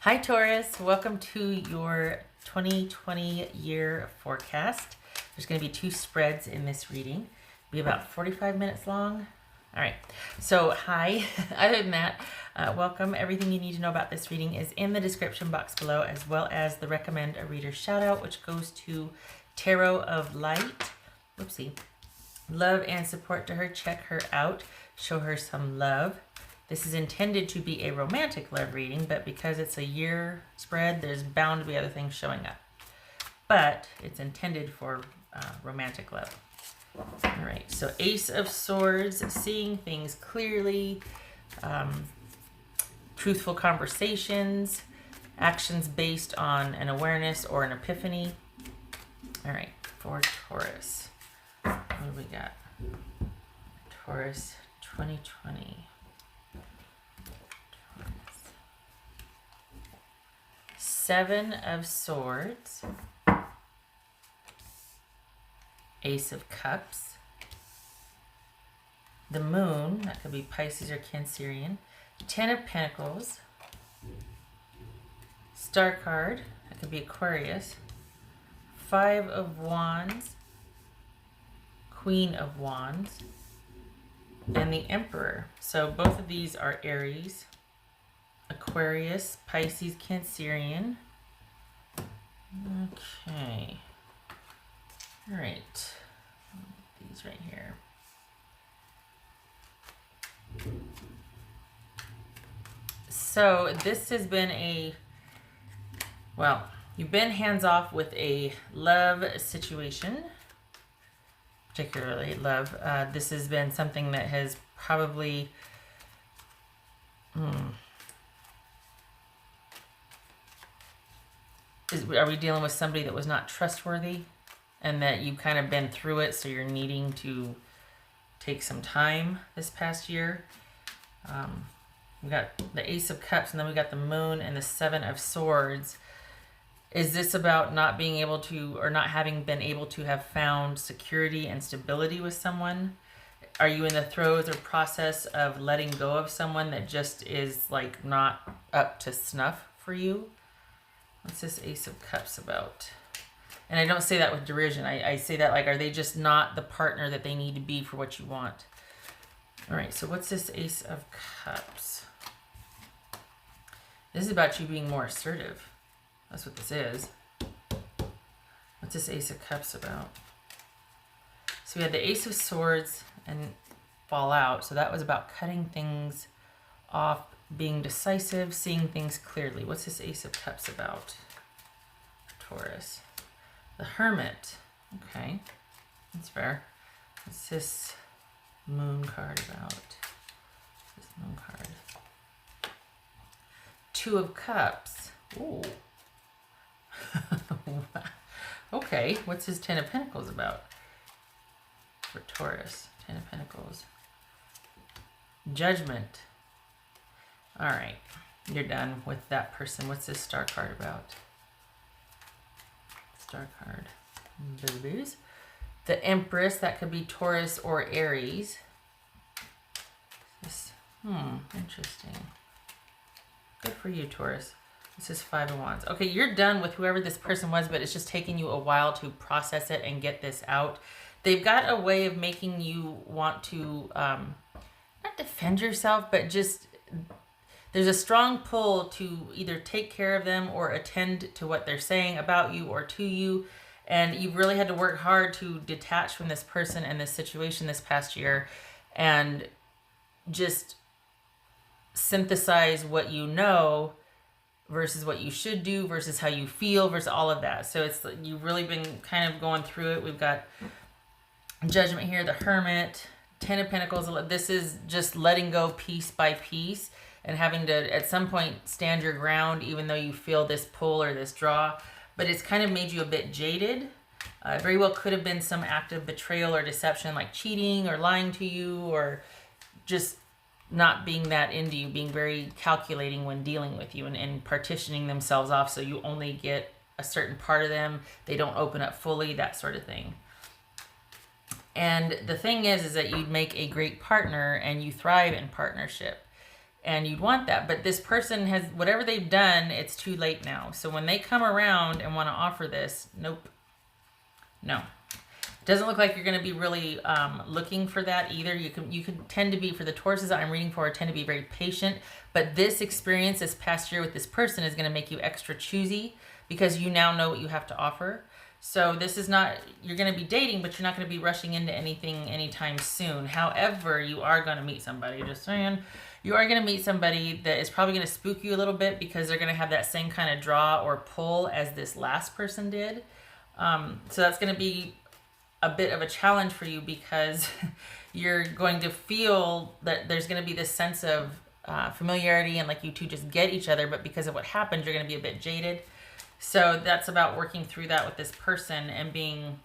Hi Taurus, welcome to your 2020 year forecast. There's going to be 2 spreads in this reading. It'll be about 45 minutes long. All right, so hi. Other than that, welcome. Everything you need to know about this reading is in the description box below, as well as the recommend a reader shout out, which goes to Tarot of Light. Whoopsie. Love and support to her. Check her out. Show her some love. This is intended to be a romantic love reading, but because it's a year spread, there's bound to be other things showing up. But it's intended for romantic love. All right, so Ace of Swords, seeing things clearly, truthful conversations, actions based on an awareness or an epiphany. All right, for Taurus, what do we got? Taurus 2020. Seven of Swords, Ace of Cups, the Moon, that could be Pisces or Cancerian, 10 of Pentacles, Star card, that could be Aquarius, 5 of Wands, Queen of Wands, and the Emperor. So both of these are Aries, Aquarius, Pisces, Cancerian. Okay. All right. These right here. So this has been you've been hands off with a love situation, particularly love. This has been something that has probably, are we dealing with somebody that was not trustworthy and that you've kind of been through it, so you're needing to take some time this past year? We got the Ace of Cups, and then we got the Moon and the 7 of Swords. Is this about not being able to, or not having been able to have found security and stability with someone? Are you in the throes or process of letting go of someone that just is like not up to snuff for you? What's this Ace of Cups about? And I don't say that with derision. I say that like, are they just not the partner that they need to be for what you want? All right, so what's this Ace of Cups? This is about you being more assertive. That's what this is. What's this Ace of Cups about? So we had the Ace of Swords and fall out. So that was about cutting things off, being decisive, seeing things clearly. What's this Ace of Cups about? Taurus. The Hermit. Okay, that's fair. What's this Moon card about? This Moon card. 2 of Cups. Ooh. Okay, what's his 10 of Pentacles about? For Taurus, 10 of Pentacles. Judgment. All right, you're done with that person. What's this Star card about? Star card. Boobies. The Empress, that could be Taurus or Aries. This, interesting. Good for you, Taurus. This is 5 of Wands. Okay, you're done with whoever this person was, but it's just taking you a while to process it and get this out. They've got a way of making you want to, not defend yourself, but just, there's a strong pull to either take care of them or attend to what they're saying about you or to you. And you've really had to work hard to detach from this person and this situation this past year and just synthesize what you know versus what you should do versus how you feel versus all of that. So it's, you've really been kind of going through it. We've got Judgment here, the Hermit, 10 of Pentacles. This is just letting go piece by piece and having to, at some point, stand your ground, even though you feel this pull or this draw. But it's kind of made you a bit jaded. Very well could have been some act of betrayal or deception, like cheating or lying to you, or just not being that into you, being very calculating when dealing with you, and partitioning themselves off so you only get a certain part of them. They don't open up fully, that sort of thing. And the thing is that you'd make a great partner and you thrive in partnership. and you'd want that. But this person has, whatever they've done, it's too late now. So when they come around and want to offer this, nope, no. Doesn't look like you're going to be really looking for that either. You can tend to be, for the Tauruses that I'm reading for, tend to be very patient. But this experience this past year with this person is going to make you extra choosy because you now know what you have to offer. So this is not, you're going to be dating, but you're not going to be rushing into anything anytime soon. However, you are going to meet somebody, just saying. You are going to meet somebody that is probably going to spook you a little bit because they're going to have that same kind of draw or pull as this last person did. So that's going to be a bit of a challenge for you because you're going to feel that there's going to be this sense of familiarity and like you two just get each other, but because of what happened, you're going to be a bit jaded. So that's about working through that with this person and being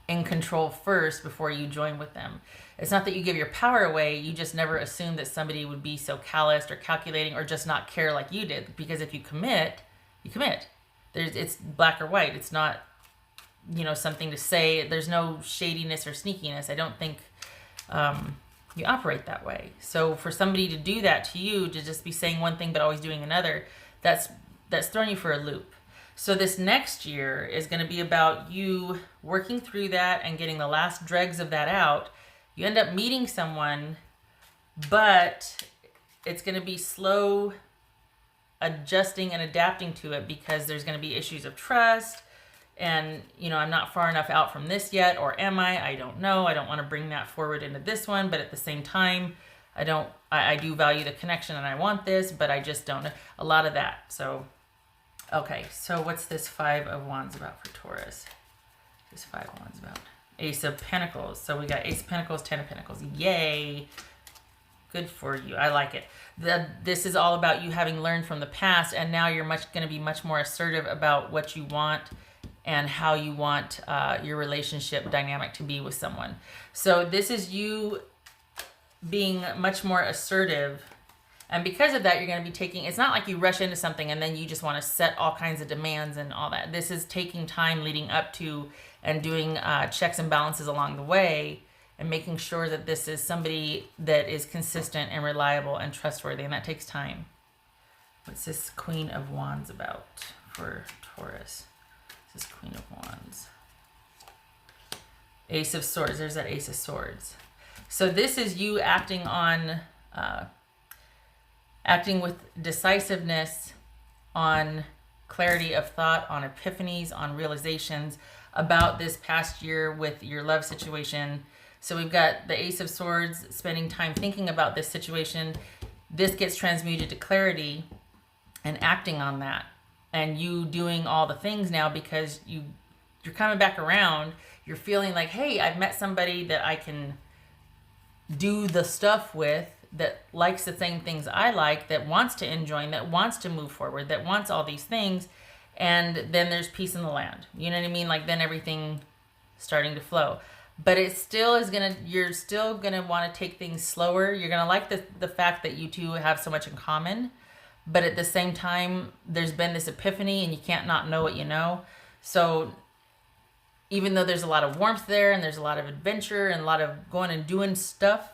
in control first before you join with them. It's not that you give your power away, you just never assume that somebody would be so calloused or calculating or just not care like you did, because if you commit, you commit. It's black or white. It's not, something to say. There's no shadiness or sneakiness. I don't think you operate that way. So for somebody to do that to you, to just be saying one thing but always doing another, that's throwing you for a loop. So this next year is going to be about you working through that and getting the last dregs of that out. You end up meeting someone, but it's going to be slow adjusting and adapting to it because there's going to be issues of trust. And, I'm not far enough out from this yet, or am I? I don't know. I don't want to bring that forward into this one, but at the same time, I do value the connection and I want this, but I just don't know a lot of that. So, okay. So what's this 5 of Wands about for Taurus? This 5 of Wands about Ace of Pentacles. So we got Ace of Pentacles, 10 of Pentacles. Yay. Good for you. I like it. This is all about you having learned from the past, and now you're going to be much more assertive about what you want and how you want your relationship dynamic to be with someone. So this is you being much more assertive. And because of that, you're going to be taking, it's not like you rush into something and then you just want to set all kinds of demands and all that. This is taking time leading up to and doing checks and balances along the way and making sure that this is somebody that is consistent and reliable and trustworthy. And that takes time. What's this Queen of Wands about for Taurus? This is Queen of Wands. Ace of Swords. There's that Ace of Swords. So this is you acting with decisiveness, on clarity of thought, on epiphanies, on realizations about this past year with your love situation. So we've got the Ace of Swords, spending time thinking about this situation. This gets transmuted to clarity and acting on that. And you doing all the things now because you're coming back around. You're feeling like, hey, I've met somebody that I can do the stuff with, that likes the same things I like, that wants to enjoy, that wants to move forward, that wants all these things. And then there's peace in the land. You know what I mean? Like then everything starting to flow. But it still is you're still going to want to take things slower. You're going to like the fact that you two have so much in common. But at the same time, there's been this epiphany and you can't not know what you know. So even though there's a lot of warmth there and there's a lot of adventure and a lot of going and doing stuff,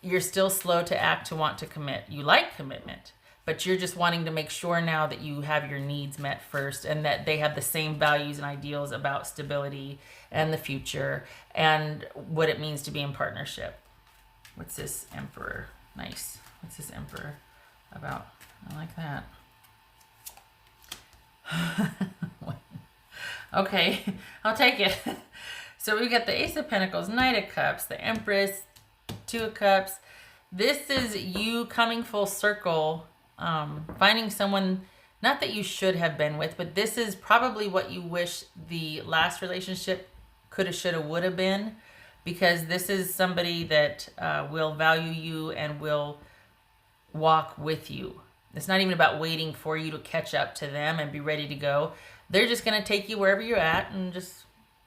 you're still slow to act, to want to commit. You like commitment, but you're just wanting to make sure now that you have your needs met first and that they have the same values and ideals about stability and the future and what it means to be in partnership. What's this Emperor? Nice. What's this Emperor about? I like that. Okay, I'll take it. So we got the Ace of Pentacles, Knight of Cups, the Empress, 2 of Cups. This is you coming full circle, finding someone, not that you should have been with, but this is probably what you wish the last relationship coulda, shoulda, woulda been, because this is somebody that will value you and will walk with you. It's not even about waiting for you to catch up to them and be ready to go. They're just going to take you wherever you're at and just,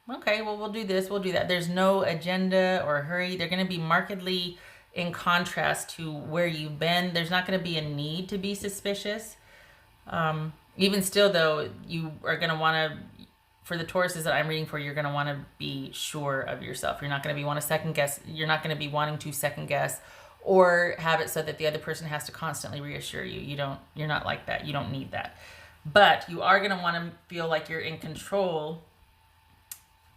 okay, well, we'll do this, we'll do that. There's no agenda or hurry. They're going to be markedly in contrast to where you've been. There's not going to be a need to be suspicious. Even still, though, you are going to want to, for the Tauruses that I'm reading for, you're going to want to be sure of yourself. You're not going to be wanting to second guess or have it so that the other person has to constantly reassure you. You're not like that. You don't need that. But you are going to want to feel like you're in control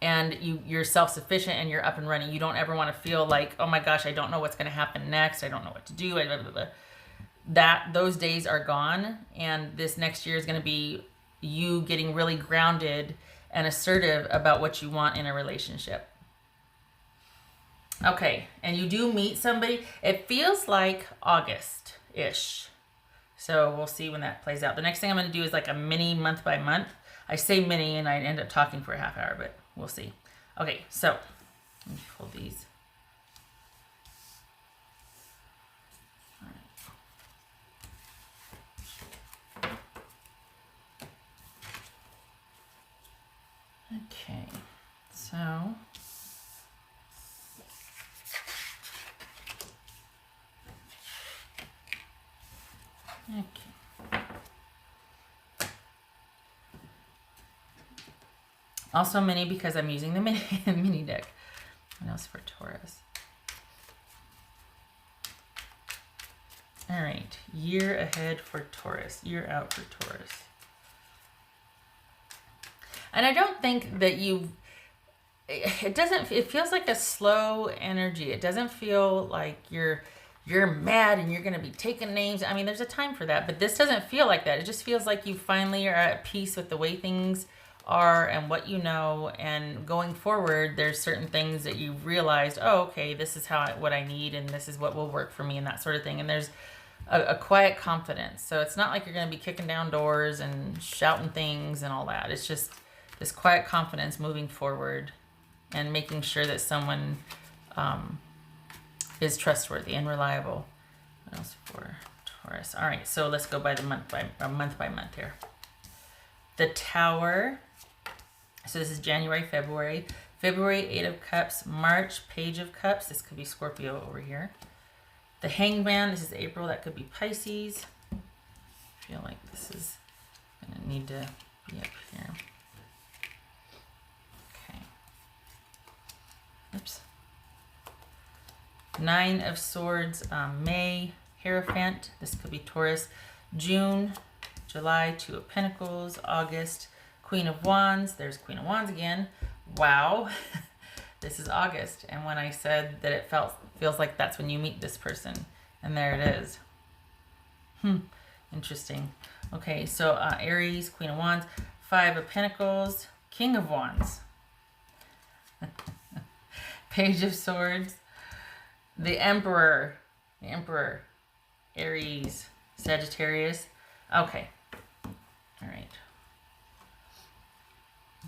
and you're self-sufficient and you're up and running. You don't ever want to feel like, oh my gosh, I don't know what's going to happen next. I don't know what to do. Blah, blah, blah. Those days are gone, and this next year is going to be you getting really grounded and assertive about what you want in a relationship. Okay, and you do meet somebody. It feels like August-ish. So we'll see when that plays out. The next thing I'm going to do is like a mini month by month. I say mini and I end up talking for a half hour, but we'll see. Okay, so let me pull these. All right. Okay, so okay. Also mini because I'm using the mini deck. What else for Taurus? All right, year ahead for Taurus, year out for Taurus. And I don't think that it feels like a slow energy. It doesn't feel like you're mad and you're going to be taking names. I mean, there's a time for that, but this doesn't feel like that. It just feels like you finally are at peace with the way things are and what you know, and going forward there's certain things that you realized, oh, okay, this is what I need, and this is what will work for me, and that sort of thing. And there's a quiet confidence. So it's not like you're going to be kicking down doors and shouting things and all that. It's just this quiet confidence moving forward and making sure that someone is trustworthy and reliable. What else for Taurus? All right, so let's go by the month by month here. The Tower. So this is January, February. February, 8 of Cups. March, Page of Cups. This could be Scorpio over here. The Hangman. This is April. That could be Pisces. I feel like this is going to need to be up here. Okay. Oops. 9 of Swords. May, Hierophant. This could be Taurus. June, July, 2 of Pentacles. August, Queen of Wands. There's Queen of Wands again. Wow. This is August. And when I said that it feels like that's when you meet this person. And there it is. Interesting. Okay, so Aries, Queen of Wands. 5 of Pentacles. King of Wands. Page of Swords. The Emperor. The Emperor. Aries. Sagittarius. Okay. All right.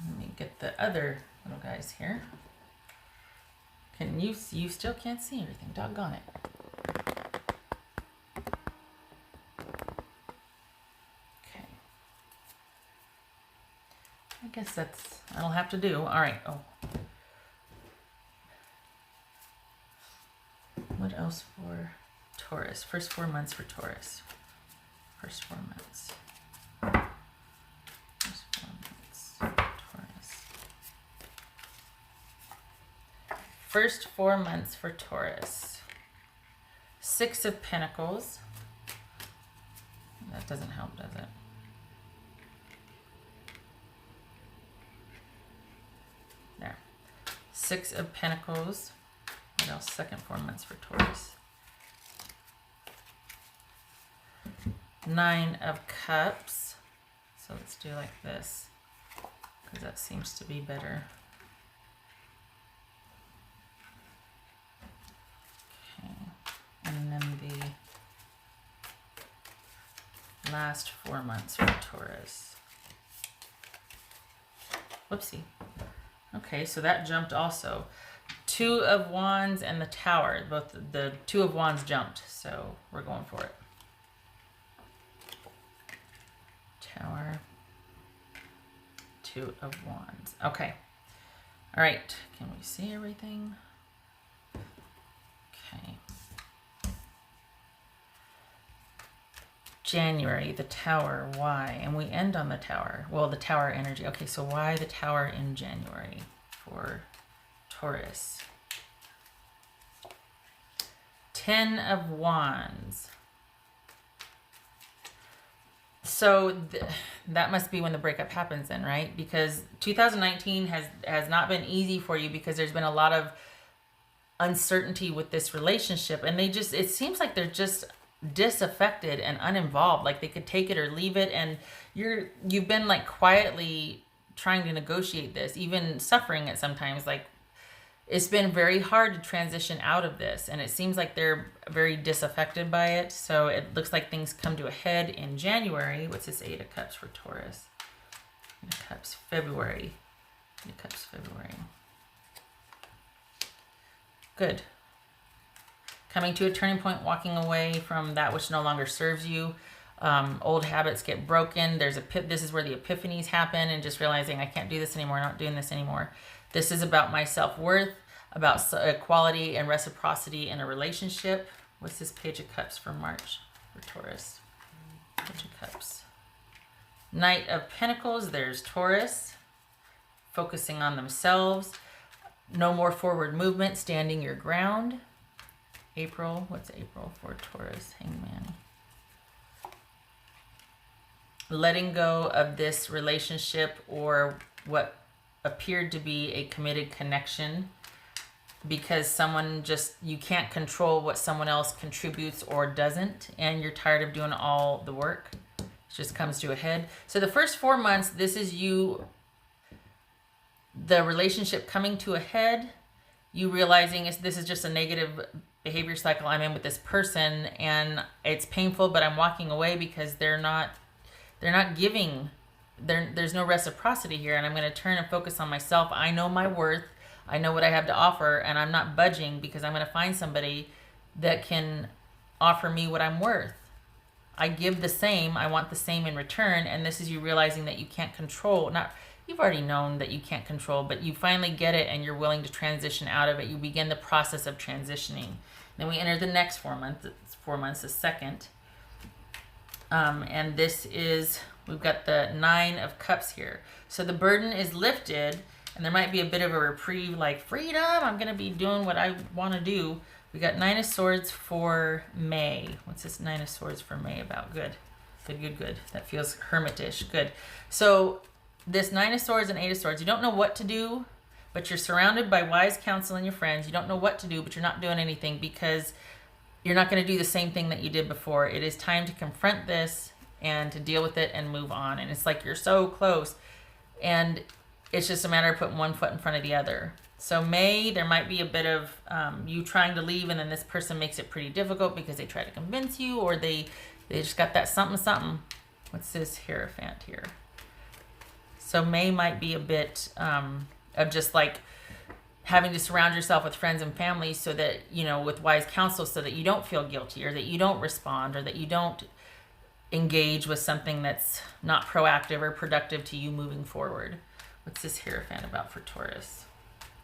Let me get the other little guys here. Can you still can't see everything. Doggone it. Okay. I guess that'll have to do. All right. Oh. What else for Taurus? First 4 months for Taurus. First 4 months. First 4 months. Taurus. First 4 months for Taurus. 6 of Pentacles. That doesn't help, does it? There. 6 of Pentacles. What else? Second 4 months for Taurus. 9 of Cups. So let's do like this, because that seems to be better. Okay. And then the last 4 months for Taurus. Whoopsie. Okay, so that jumped also. 2 of Wands and the Tower. Both the 2 of Wands jumped, so we're going for it. Tower, 2 of Wands. Okay. All right. Can we see everything? Okay. January, the Tower. Why? And we end on the Tower. Well, the Tower energy. Okay, so why the Tower in January for Taurus? Ten of Wands. So that must be when the breakup happens then, right? Because 2019 has not been easy for you because there's been a lot of uncertainty with this relationship, and it seems like they're just disaffected and uninvolved. Like they could take it or leave it, and you've been like quietly trying to negotiate this, even suffering it sometimes. Like it's been very hard to transition out of this, and it seems like they're very disaffected by it. So it looks like things come to a head in January. What's this Eight of Cups for Taurus? Eight of Cups, February. Eight of Cups, February. Good. Coming to a turning point, walking away from that which no longer serves you. Old habits get broken. This is where the epiphanies happen, and just realizing I can't do this anymore, not doing this anymore. This is about my self-worth, about equality and reciprocity in a relationship. What's this Page of Cups for March for Taurus? Page of Cups. Knight of Pentacles, there's Taurus. Focusing on themselves. No more forward movement, standing your ground. April, what's April for Taurus? Hangman. Letting go of this relationship or what appeared to be a committed connection because you can't control what someone else contributes or doesn't, and you're tired of doing all the work. It just comes to a head. So the first 4 months, this is you, the relationship coming to a head, you realizing this is just a negative behavior cycle I'm in with this person, and it's painful, but I'm walking away because they're not giving. There's no reciprocity here, and I'm going to turn and focus on myself. I know my worth. I know what I have to offer, and I'm not budging because I'm going to find somebody that can offer me what I'm worth. I give the same. I want the same in return, and this is you realizing that you can't control. You've already known that you can't control, but you finally get it, and you're willing to transition out of it. You begin the process of transitioning. Then we enter the next 4 months. It's 4 months, the second. And this is, we've got the Nine of Cups here. So the burden is lifted, and there might be a bit of a reprieve, like freedom, I'm going to be doing what I want to do. We got Nine of Swords for May. What's this Nine of Swords for May about? Good. Good. That feels hermitish. Good. So this Nine of Swords and Eight of Swords, you don't know what to do, but you're surrounded by wise counsel and your friends. You don't know what to do, but you're not doing anything because you're not going to do the same thing that you did before. It is time to confront this and to deal with it and move on. And it's like you're so close, and it's just a matter of putting one foot in front of the other. So May, there might be a bit of you trying to leave, and then this person makes it pretty difficult because they try to convince you, or they just got that something. What's this Hierophant here? So May might be a bit of just like having to surround yourself with friends and family so that, with wise counsel, so that you don't feel guilty, or that you don't respond, or that you don't engage with something that's not proactive or productive to you moving forward. What's this Hierophant about for Taurus?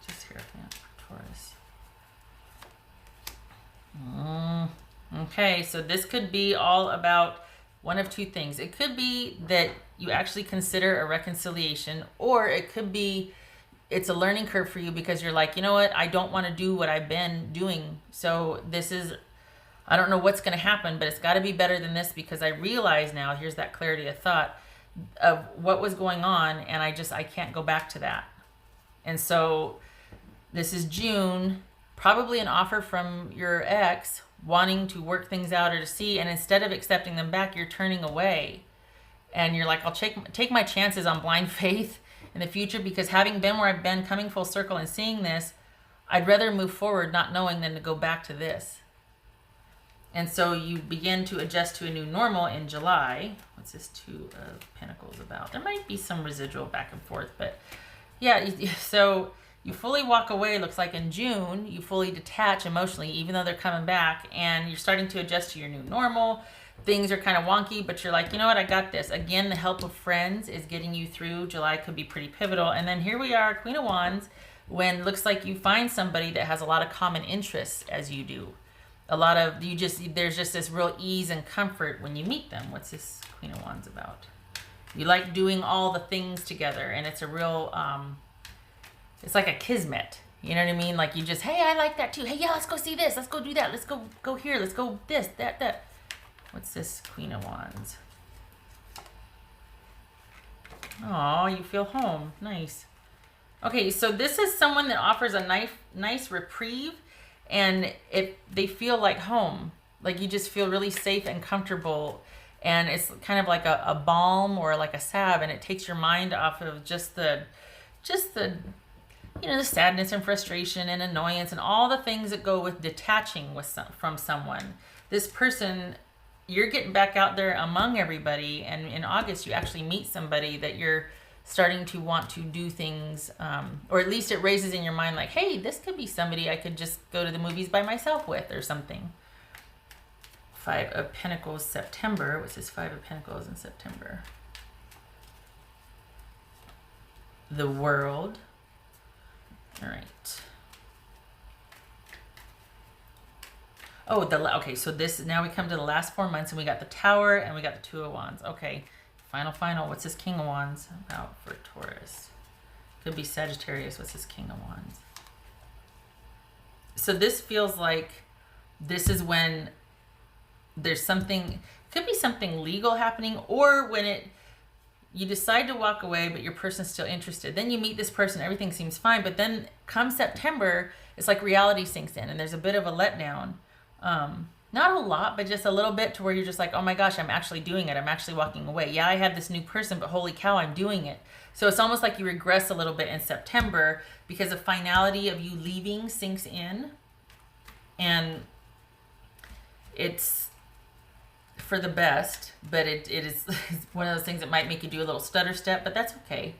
Just Hierophant for Taurus. Okay, so this could be all about one of two things. It could be that you actually consider a reconciliation, or it could be it's a learning curve for you because you're like, you know what, I don't want to do what I've been doing. So I don't know what's going to happen, but it's got to be better than this because I realize now, here's that clarity of thought of what was going on, and I can't go back to that. And so this is June, probably an offer from your ex wanting to work things out or to see, and instead of accepting them back, you're turning away. And you're like, I'll take my chances on blind faith in the future because having been where I've been, coming full circle and seeing this, I'd rather move forward not knowing than to go back to this. And so you begin to adjust to a new normal in July. What's this Two of Pentacles about? There might be some residual back and forth, but yeah, so you fully walk away. Looks like in June, you fully detach emotionally, even though they're coming back, and you're starting to adjust to your new normal. Things are kind of wonky, but you're like, you know what, I got this. Again, the help of friends is getting you through. July could be pretty pivotal. And then here we are, Queen of Wands, when it looks like you find somebody that has a lot of common interests as you do. There's just this real ease and comfort when you meet them. What's this Queen of Wands about? You like doing all the things together, and it's a real, it's like a kismet. You know what I mean? Like you just, hey, I like that too. Hey, yeah, let's go see this. Let's go do that. Let's go here. Let's go this, that. What's this? Queen of Wands. Oh, you feel home. Nice. Okay, so this is someone that offers a nice reprieve, and they feel like home. Like you just feel really safe and comfortable, and it's kind of like a balm or like a salve, and it takes your mind off of just the the sadness and frustration and annoyance and all the things that go with detaching from someone. This person, you're getting back out there among everybody, and in August you actually meet somebody that you're starting to want to do things, or at least it raises in your mind like, hey, this could be somebody I could just go to the movies by myself with or something. 5 of Pentacles, September. What's this 5 of Pentacles in September? The World. All right. Oh, okay, so now we come to the last 4 months, and we got the Tower and we got the 2 of Wands. Okay, final. What's this King of Wands about for Taurus? Could be Sagittarius. What's this King of Wands? So this feels like this is when there's something, could be something legal happening, or when you decide to walk away, but your person's still interested. Then you meet this person, everything seems fine. But then come September, it's like reality sinks in, and there's a bit of a letdown. Not a lot, but just a little bit, to where you're just like, oh my gosh, I'm actually doing it. I'm actually walking away. Yeah, I have this new person, but holy cow, I'm doing it. So it's almost like you regress a little bit in September because the finality of you leaving sinks in. And it's for the best, but it is one of those things that might make you do a little stutter step, but that's okay.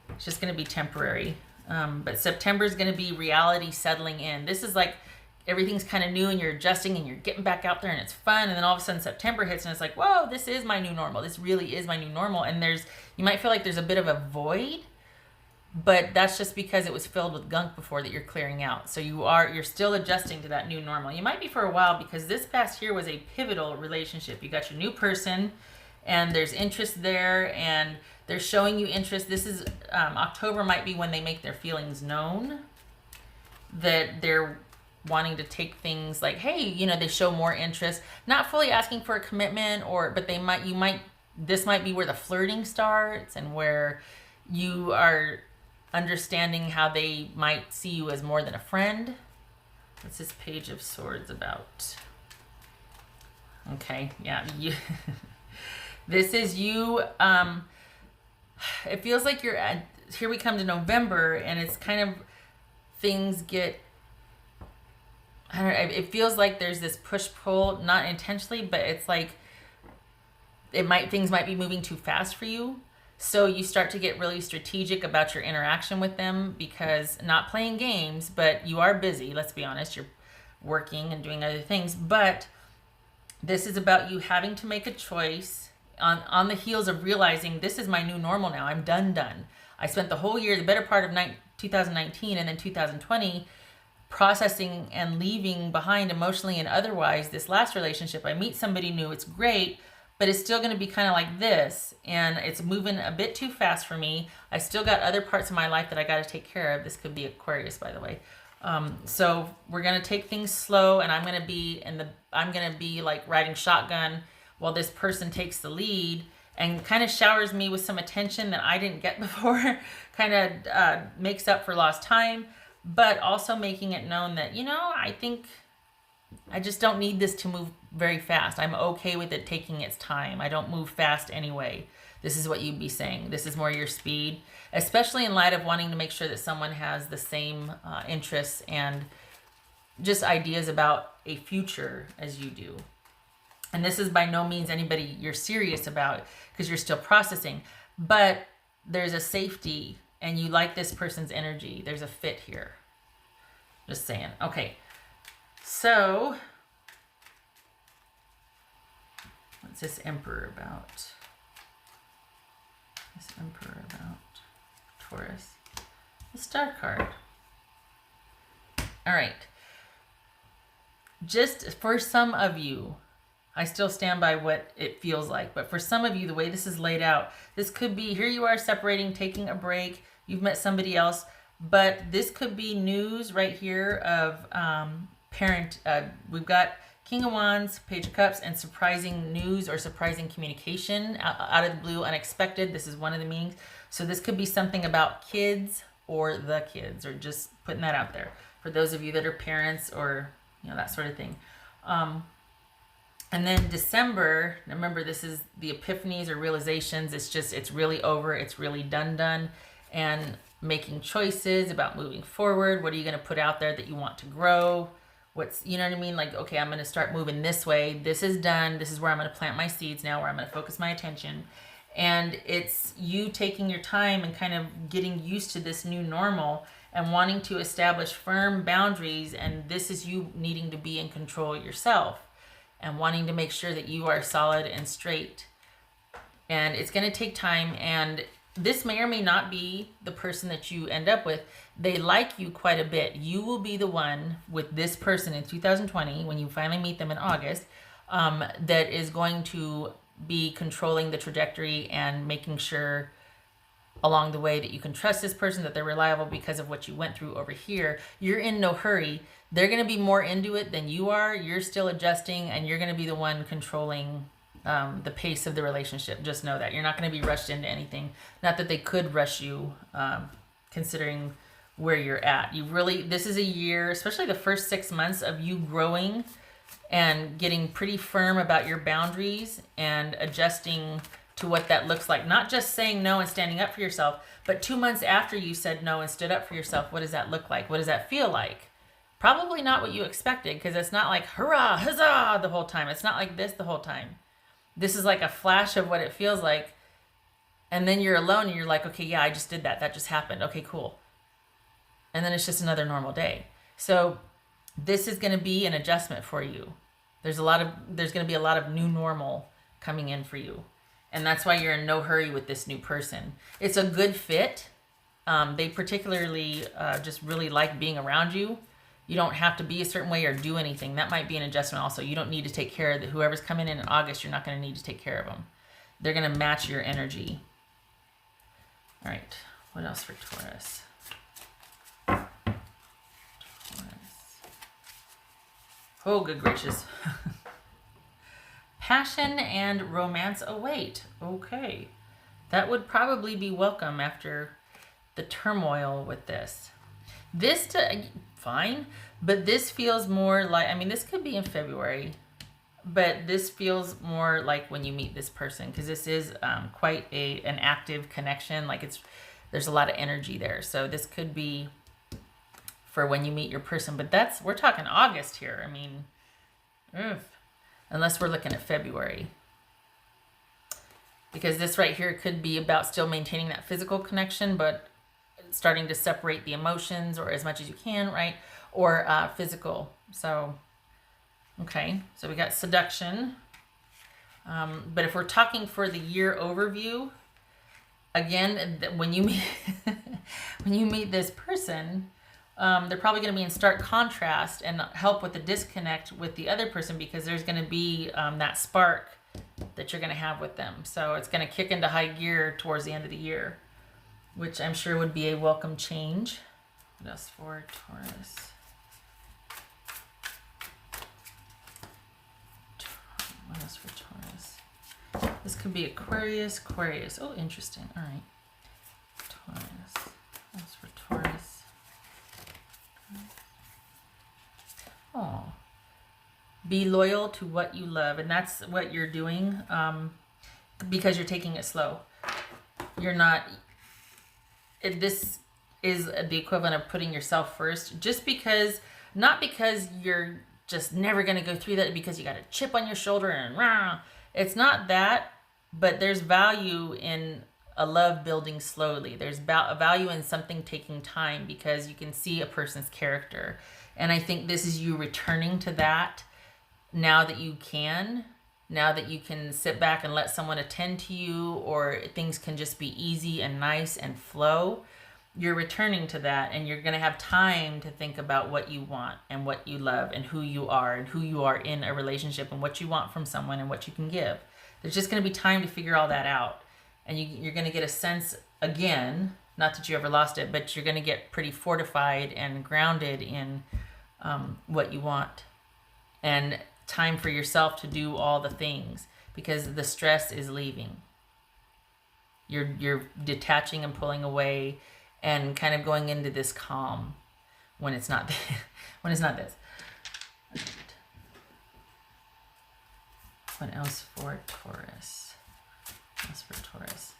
It's just going to be temporary. But September is going to be reality settling in. This is like everything's kind of new, and you're adjusting, and you're getting back out there, and it's fun. And then all of a sudden September hits, and it's like, whoa, this is my new normal. This really is my new normal. And you might feel like there's a bit of a void, but that's just because it was filled with gunk before that you're clearing out. So you're still adjusting to that new normal. You might be for a while, because this past year was a pivotal relationship. You got your new person, and there's interest there, and they're showing you interest. This is October might be when they make their feelings known, that they're wanting to take things like, hey, they show more interest, not fully asking for a commitment, but this might be where the flirting starts, and where you are understanding how they might see you as more than a friend. What's this Page of Swords about? Okay, yeah. This is you. It feels like here we come to November, and it's kind of, things get, I don't know, it feels like there's this push-pull, not intentionally, but it's like things might be moving too fast for you. So you start to get really strategic about your interaction with them, because not playing games, but you are busy. Let's be honest. You're working and doing other things, but this is about you having to make a choice on the heels of realizing this is my new normal now. I'm done. I spent the whole year, the better part of 2019 and then 2020, processing and leaving behind emotionally and otherwise this last relationship. I meet somebody new. It's great, but it's still going to be kind of like this, and it's moving a bit too fast for me. I still got other parts of my life that I got to take care of. This could be Aquarius, by the way. So we're going to take things slow, and I'm going to be like riding shotgun while this person takes the lead and kind of showers me with some attention that I didn't get before, kind of makes up for lost time, but also making it known that, I think I just don't need this to move very fast. I'm okay with it taking its time. I don't move fast anyway. This is what you'd be saying. This is more your speed, especially in light of wanting to make sure that someone has the same interests and just ideas about a future as you do. And this is by no means anybody you're serious about, because you're still processing, but there's a safety, and you like this person's energy. There's a fit here. Just saying. Okay. So, what's this Emperor about? This Emperor about Taurus. The Star card. All right. Just for some of you, I still stand by what it feels like, but for some of you, the way this is laid out, this could be, here you are separating, taking a break, you've met somebody else, but this could be news right here of we've got King of Wands, Page of Cups, and surprising news or surprising communication out of the blue, unexpected. This is one of the meanings. So this could be something about kids or the kids, or just putting that out there for those of you that are parents, or that sort of thing. And then December, remember, this is the epiphanies or realizations. It's really over. It's really done. And making choices about moving forward. What are you going to put out there that you want to grow? You know what I mean? Like, okay, I'm going to start moving this way. This is done. This is where I'm going to plant my seeds now, where I'm going to focus my attention. And it's you taking your time and kind of getting used to this new normal and wanting to establish firm boundaries. And this is you needing to be in control yourself and wanting to make sure that you are solid and straight. And it's going to take time. And this may or may not be the person that you end up with. They like you quite a bit. You will be the one with this person in 2020, when you finally meet them in August, that is going to be controlling the trajectory and making sure along the way that you can trust this person, that they're reliable because of what you went through over here. You're in no hurry. They're going to be more into it than you are. You're still adjusting, and you're going to be the one controlling the pace of the relationship. Just know that you're not going to be rushed into anything. Not that they could rush you, considering where you're at. This is a year, especially the first 6 months, of you growing and getting pretty firm about your boundaries and adjusting to what that looks like. Not just saying no and standing up for yourself, but 2 months after you said no and stood up for yourself, what does that look like? What does that feel like? Probably not what you expected, because it's not like hurrah, huzzah the whole time. It's not like this the whole time. This is like a flash of what it feels like. And then you're alone and you're like, okay, yeah, I just did that. That just happened. Okay, cool. And then it's just another normal day. So this is going to be an adjustment for you. There's going to be a lot of new normal coming in for you. And that's why you're in no hurry with this new person. It's a good fit. They particularly just really like being around you. You don't have to be a certain way or do anything. That might be an adjustment also. You don't need to take care of whoever's coming in August. You're not going to need to take care of them. They're going to match your energy. All right. What else for Taurus? Oh, good gracious. Passion and romance await. Okay. That would probably be welcome after the turmoil with this. Fine, but this feels more like, this could be in February, but this feels more like when you meet this person, because this is quite an active connection. Like there's a lot of energy there. So this could be for when you meet your person, but we're talking August here. Unless we're looking at February, because this right here could be about still maintaining that physical connection, but starting to separate the emotions, or as much as you can, right? Or physical. So, okay. So we got seduction. But if we're talking for the year overview, again, when you meet this person, they're probably going to be in stark contrast and help with the disconnect with the other person, because there's going to be that spark that you're going to have with them. So it's going to kick into high gear towards the end of the year, which I'm sure would be a welcome change. What else for Taurus? What else for Taurus? This could be Aquarius. Oh, interesting. All right. Taurus. What else for Taurus? Oh. Be loyal to what you love. And that's what you're doing, because you're taking it slow. You're not... This is the equivalent of putting yourself first, not because you're just never going to go through that, because you got a chip on your shoulder and rah. It's not that, but there's value in a love building slowly. There's a value in something taking time, because you can see a person's character. And I think this is you returning to that now that you can sit back and let someone attend to you, or things can just be easy and nice and flow. You're returning to that, and you're going to have time to think about what you want and what you love and who you are in a relationship, and what you want from someone and what you can give. There's just going to be time to figure all that out. And you're going to get a sense again Not that you ever lost it, but you're going to get pretty fortified and grounded in what you want. And time for yourself to do all the things, because the stress is leaving. You're detaching and pulling away and kind of going into this calm when it's not when it's not this. What else for Taurus? What else for Taurus?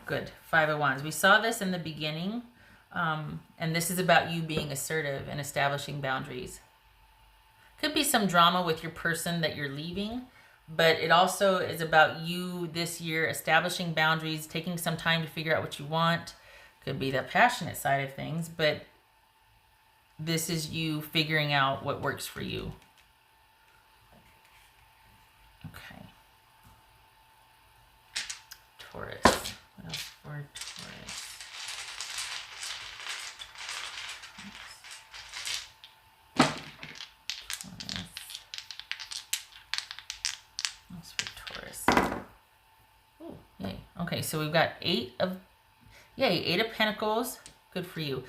Good. 5 of Wands. We saw this in the beginning. And this is about you being assertive and establishing boundaries. Could be some drama with your person that you're leaving, but it also is about you this year establishing boundaries, taking some time to figure out what you want. Could be the passionate side of things, but this is you figuring out what works for you. Okay. Taurus. What else for Taurus? Ooh, yay. Okay, so we've got 8 of Pentacles. Good for you.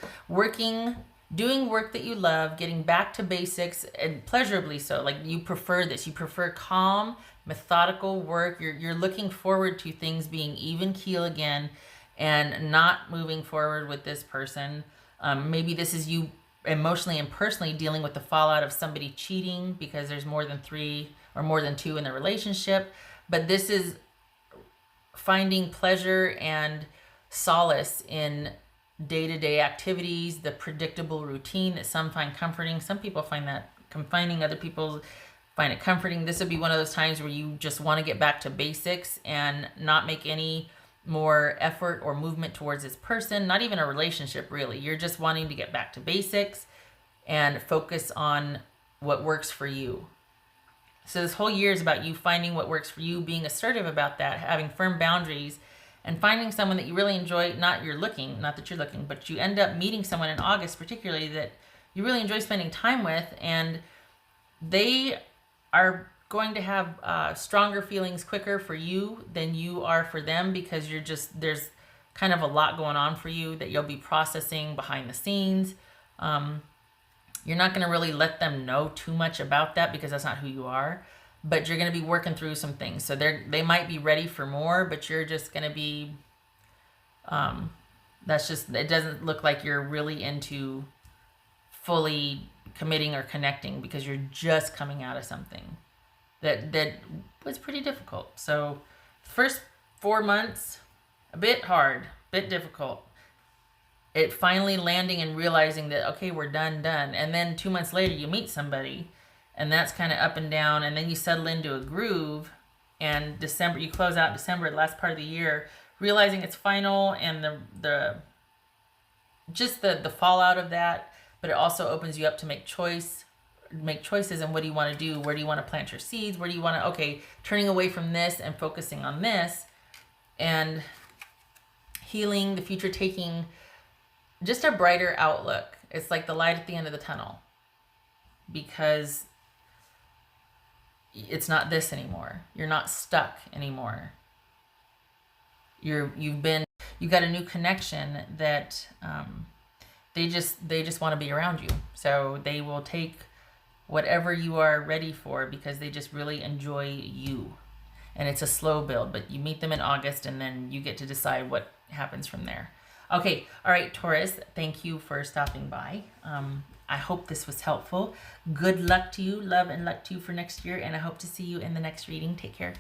Doing work that you love, getting back to basics, and pleasurably so. Like, you prefer this. You prefer calm, methodical work. You're looking forward to things being even keel again and not moving forward with this person. Maybe this is you emotionally and personally dealing with the fallout of somebody cheating because there's more than 3 or more than 2 in the relationship. But this is finding pleasure and solace in day-to-day activities, the predictable routine that some find comforting. Some people find that confining, other people find it comforting. This would be one of those times where you just want to get back to basics and not make any more effort or movement towards this person, not even a relationship really. You're just wanting to get back to basics and focus on what works for you. So this whole year is about you finding what works for you, being assertive about that, having firm boundaries, and finding someone that you really enjoy. Not that you're looking, but you end up meeting someone in August particularly that you really enjoy spending time with, and they are going to have stronger feelings quicker for you than you are for them, because there's kind of a lot going on for you that you'll be processing behind the scenes. You're not going to really let them know too much about that because that's not who you are, but you're going to be working through some things. So they might be ready for more, but you're just going to be, it doesn't look like you're really into fully committing or connecting because you're just coming out of something that was pretty difficult. So first 4 months, a bit hard, a bit difficult. It finally landing and realizing that, okay, we're done. And then 2 months later, you meet somebody, and that's kind of up and down. And then you settle into a groove, and you close out December, the last part of the year, realizing it's final, and the fallout of that. But it also opens you up to make choices. And what do you want to do? Where do you want to plant your seeds? Where do you want to, turning away from this and focusing on this, and healing the future, taking just a brighter outlook. It's like the light at the end of the tunnel, because it's not this anymore. You're not stuck anymore. You've got a new connection that they just want to be around you. So they will take whatever you are ready for because they just really enjoy you. And it's a slow build, but you meet them in August, and then you get to decide what happens from there. Okay, all right, Taurus, thank you for stopping by. I hope this was helpful. Good luck to you, love and luck to you for next year, and I hope to see you in the next reading. Take care.